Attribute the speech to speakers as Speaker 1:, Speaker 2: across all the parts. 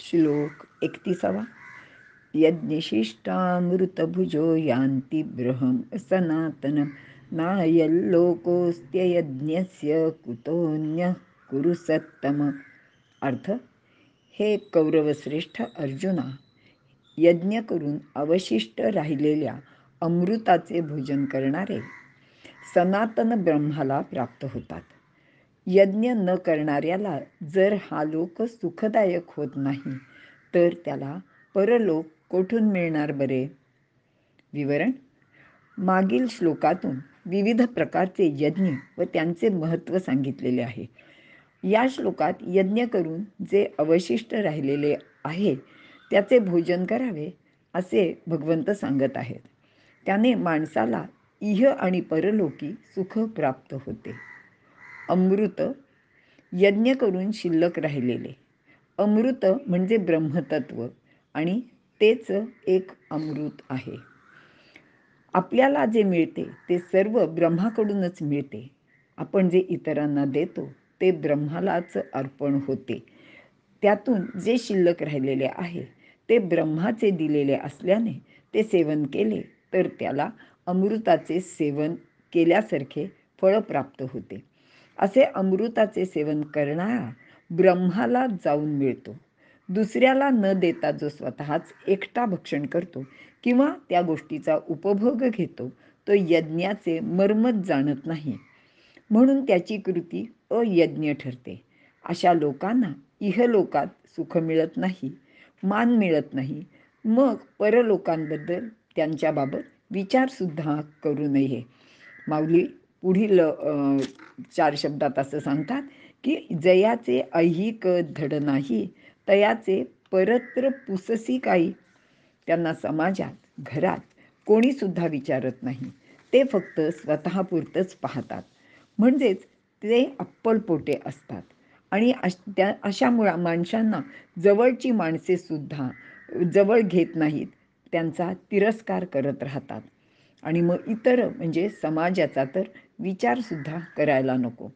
Speaker 1: श्लोक 31. यज्ञशिष्टामृतभुजो यान्ति बृहं सनातनं नायल्लोकोऽस्त्ययज्ञस्य कुतोऽन्यः कुरु सत्तम. अर्थ: हे कौरवश्रेष्ठ अर्जुना, यज्ञ करून अवशिष्ट राहिलेल्या अमृताचे भोजन करणारे सनातन ब्रह्माला प्राप्त होतात. यज्ञ न करणाऱ्याला जर हा लोक सुखदायक होत नाही तर त्याला परलोक कोठून मिळणार बरे? विवरण: मागील श्लोकातून विविध प्रकारचे यज्ञ व त्यांचे महत्त्व सांगितलेले आहे. या श्लोकात यज्ञ करून जे अवशिष्ट राहिलेले आहे त्याचे भोजन करावे असे भगवंत सांगत आहेत. त्याने माणसाला इह आणि परलोकी सुख प्राप्त होते. अमृत, यज्ञ करून शिल्लक राहिलेले. अमृत म्हणजे ब्रह्मतत्व आणि तेच एक अमृत आहे. आपल्याला जे मिळते ते सर्व ब्रह्माकडूनच मिळते. आपण जे इतरांना देतो ते ब्रह्मालाच अर्पण होते. त्यातून जे शिल्लक राहिलेले आहे ते ब्रह्माचे दिलेले असल्याने ते सेवन केले तर त्याला अमृताचे सेवन केल्यासारखे फळ प्राप्त होते. असे अमृताचे सेवन करणारा ब्रह्माला जाऊन मिळतो. दुसऱ्याला न देता जो स्वतःच एकटा भक्षण करतो किंवा त्या गोष्टीचा उपभोग घेतो तो यज्ञाचे मर्मच जाणत नाही, म्हणून त्याची कृती अयज्ञ ठरते. अशा लोकांना इहलोकात सुख मिळत नाही, मान मिळत नाही. मग परलोकांबद्दल त्यांच्याबाबत विचारसुद्धा करू नये. माऊली पुढील 4 शब्दात असं सांगतात की जयाचे ऐहिक धड नाही, तयाचे परत्र पुससी काही. त्यांना समाजात, घरात कोणीसुद्धा विचारत नाही. ते फक्त स्वतःपुरतंच पाहतात. म्हणजेच ते अप्पलपोटे असतात. आणि अशा माणसांना जवळची माणसेसुद्धा जवळ घेत नाहीत. त्यांचा तिरस्कार करत राहतात. आणि मग इतर म्हणजे समाजाचा तर विचारसुद्धा करायला नको.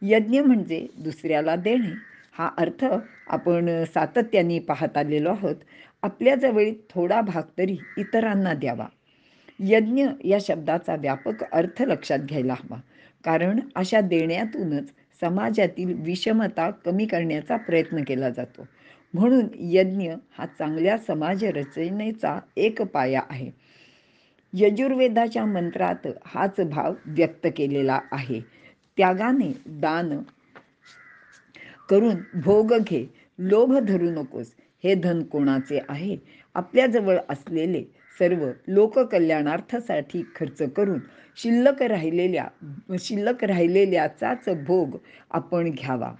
Speaker 1: यज्ञ म्हणजे दुसऱ्याला देणे हा अर्थ आपण सातत्याने पाहत आलेलो आहोत. आपल्याजवळ थोडा भाग तरी इतरांना द्यावा. यज्ञ या शब्दाचा व्यापक अर्थ लक्षात घ्यायला हवा. कारण अशा देण्यातूनच समाजातील विषमता कमी करण्याचा प्रयत्न केला जातो. म्हणून यज्ञ हा चांगल्या समाज रचनेचा एक पाया आहे. यजुर्वेदाच्या मंत्रात हाच भाव व्यक्त केलेला आहे. त्यागाने दान करून भोग घे, लोभ धरू नकोस. हे धन कोणाचे आहे? आपल्याजवळ असलेले सर्व लोककल्याणार्थासाठी खर्च करून शिल्लक राहिलेल्याचाच भोग आपण घ्यावा.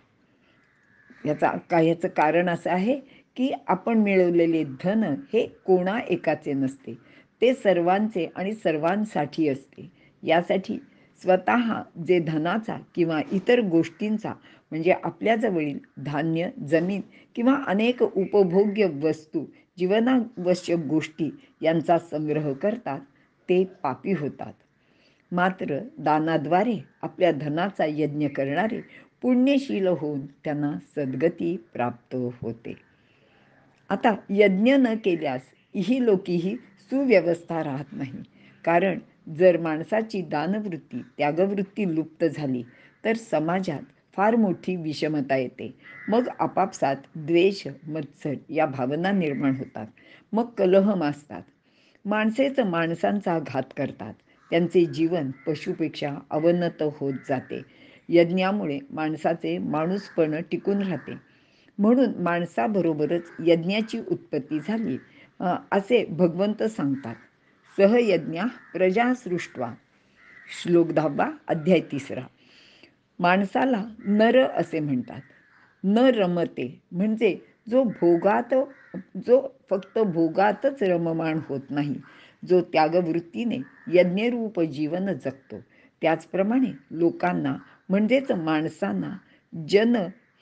Speaker 1: याचं कारण असं आहे की आपण मिळवलेले धन हे कोणा एकाचे नसते, ते सर्वांचे आणि सर्वांसाठी असते. यासाठी स्वतः जे धनाचा किंवा इतर गोष्टींचा म्हणजे आपल्याजवळील धान्य, जमीन किंवा अनेक उपभोग्य वस्तू, जीवनावश्यक गोष्टी यांचा संग्रह करतात ते पापी होतात. मात्र दानाद्वारे आपल्या धनाचा यज्ञ करणारे पुण्यशील होऊन त्यांना सद्गती प्राप्त होते. आता यज्ञ न केल्यास इहलोकीही सुव्यवस्था राहत नाही. कारण जर माणसाची दानवृत्ती, त्यागवृत्ती लुप्त झाली तर समाजात फार मोठी विषमता येते. मग आपापसात द्वेष, मत्सर या भावना निर्माण होतात. मग कलह माजतात. माणसेच माणसांचा घात करतात. त्यांचे जीवन पशुपेक्षा अवनत होत जाते. यज्ञामुळे माणसाचे माणूसपण टिकून राहते. म्हणून माणसाबरोबरच यज्ञाची उत्पत्ती झाली असे भगवंत सांगतात. सहयज्ञा प्रजा सृष्ट्वा. श्लोक 10, अध्याय 3. माणसाला नर असे म्हणतात. न रमते म्हणजे जो फक्त भोगातच रममाण होत नाही, जो त्यागवृत्तीने यज्ञरूप जीवन जगतो. त्याचप्रमाणे लोकांना म्हणजेच माणसांना जन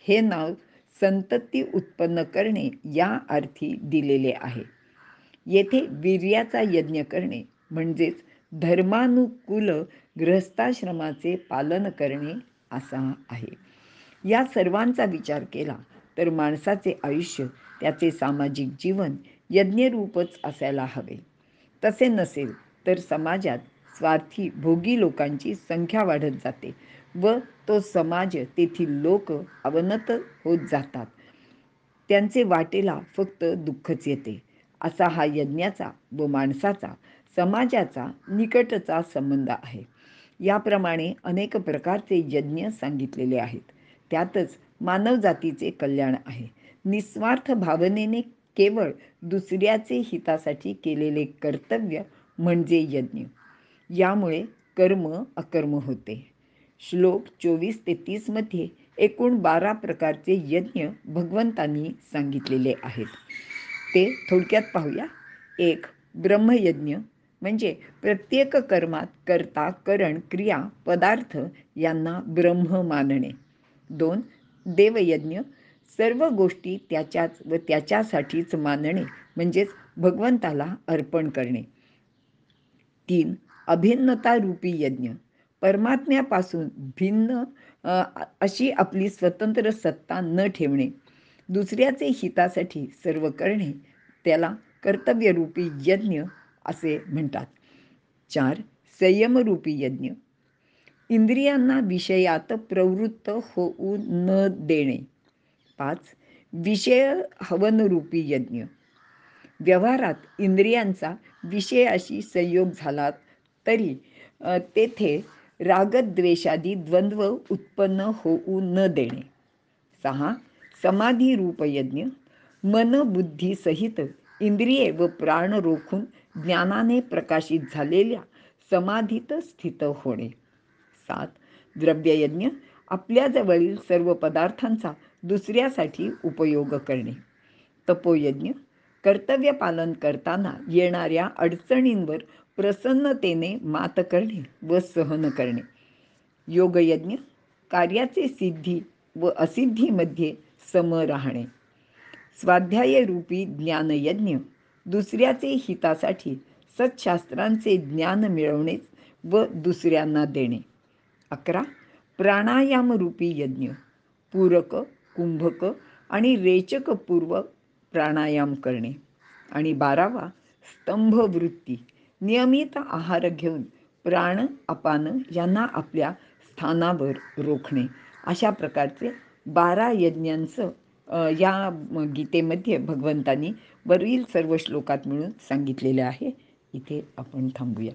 Speaker 1: हे नाव संतती उत्पन्न करणे या अर्थी दिलेले आहे. येथे वीर्याचा यज्ञ करणे म्हणजेच धर्मानुकूल गृहस्थाश्रमाचे पालन करणे असा आहे. या सर्वांचा विचार केला तर माणसाचे आयुष्य, त्याचे सामाजिक जीवन यज्ञरूपच असायला हवे. तसे नसेल तर समाजात स्वार्थी भोगी लोकांची संख्या वाढत जाते व तो समाज, तेथील लोक अवनत होत जातात. त्यांचे वाटेला फक्त दुःखच येते. असा हा यज्ञाचा व माणसाचा, समाजाचा निकटचा संबंध आहे. याप्रमाणे अनेक प्रकारचे यज्ञ सांगितलेले आहेत. त्यातच मानवजातीचे कल्याण आहे. निस्वार्थ भावनेने केवळ दुसऱ्याचे हितासाठी केलेले कर्तव्य म्हणजे यज्ञ. यामुळे कर्म अकर्म होते. श्लोक 24 ते 30 मध्ये एकूण 12 प्रकारचे यज्ञ भगवंतांनी सांगितलेले आहेत. ते थोडक्यात पाहूया. 1. ब्रह्मयज्ञ, म्हणजे प्रत्येक कर्मात कर्ता, करण, क्रिया, पदार्थ यांना ब्रह्म मानणे. 2. देवयज्ञ, सर्व गोष्टी त्याच्याच व त्याच्यासाठीच मानणे, म्हणजेच भगवंताला अर्पण करणे. 3. अभिन्नता रूपी यज्ञ, परमात्म्यापासून भिन्न अशी आपली स्वतंत्र सत्ता न ठेवणे, दुसऱ्याचे हितासाठी सर्व करणे, त्याला कर्तव्यरूपी यज्ञ असे म्हणतात. 4. संयमरूपी यज्ञ, इंद्रियांना विषयात प्रवृत्त होऊ न देणे. 5. विषय हवनरूपी यज्ञ, व्यवहारात इंद्रियांचा विषयाशी संयोग झाला तरी तेथे रागद्वेषादी द्वंद्व उत्पन्न होऊ न देणे. 6. समाधी रूप यज्ञ, मन बुद्धी सहित इंद्रिये व प्राण रोखून ज्ञानाने प्रकाशित झालेल्या समाधीत स्थित होणे. 7. द्रव्ययज्ञ, आपल्याजवळील सर्व पदार्थांचा दुसऱ्यासाठी उपयोग करणे. तपोयज्ञ, कर्तव्य पालन करताना येणाऱ्या अडचणींवर प्रसन्नतेने मात करणे व सहन करणे. योगयज्ञ, कार्याचे सिद्धी व असिद्धीमध्ये सम राहणे. स्वाध्यायरूपी ज्ञानयज्ञ, दुसऱ्याचे हितासाठी सत्शास्त्रांचे ज्ञान मिळवणे व दुसऱ्यांना देणे. 11. प्राणायामरूपी यज्ञ, पूरक, कुंभक आणि रेचकपूर्वक प्राणायाम करणे. आणि 12वा स्तंभवृत्ती, नियमित आहार घेऊन प्राण अपान यांना आपल्या स्थानावर रोखणे. अशा प्रकारचे 12 यज्ञांचं या गीतेमध्ये भगवंतांनी वरील सर्व श्लोकात मिळून सांगितलेले आहे. इथे आपण थांबूया.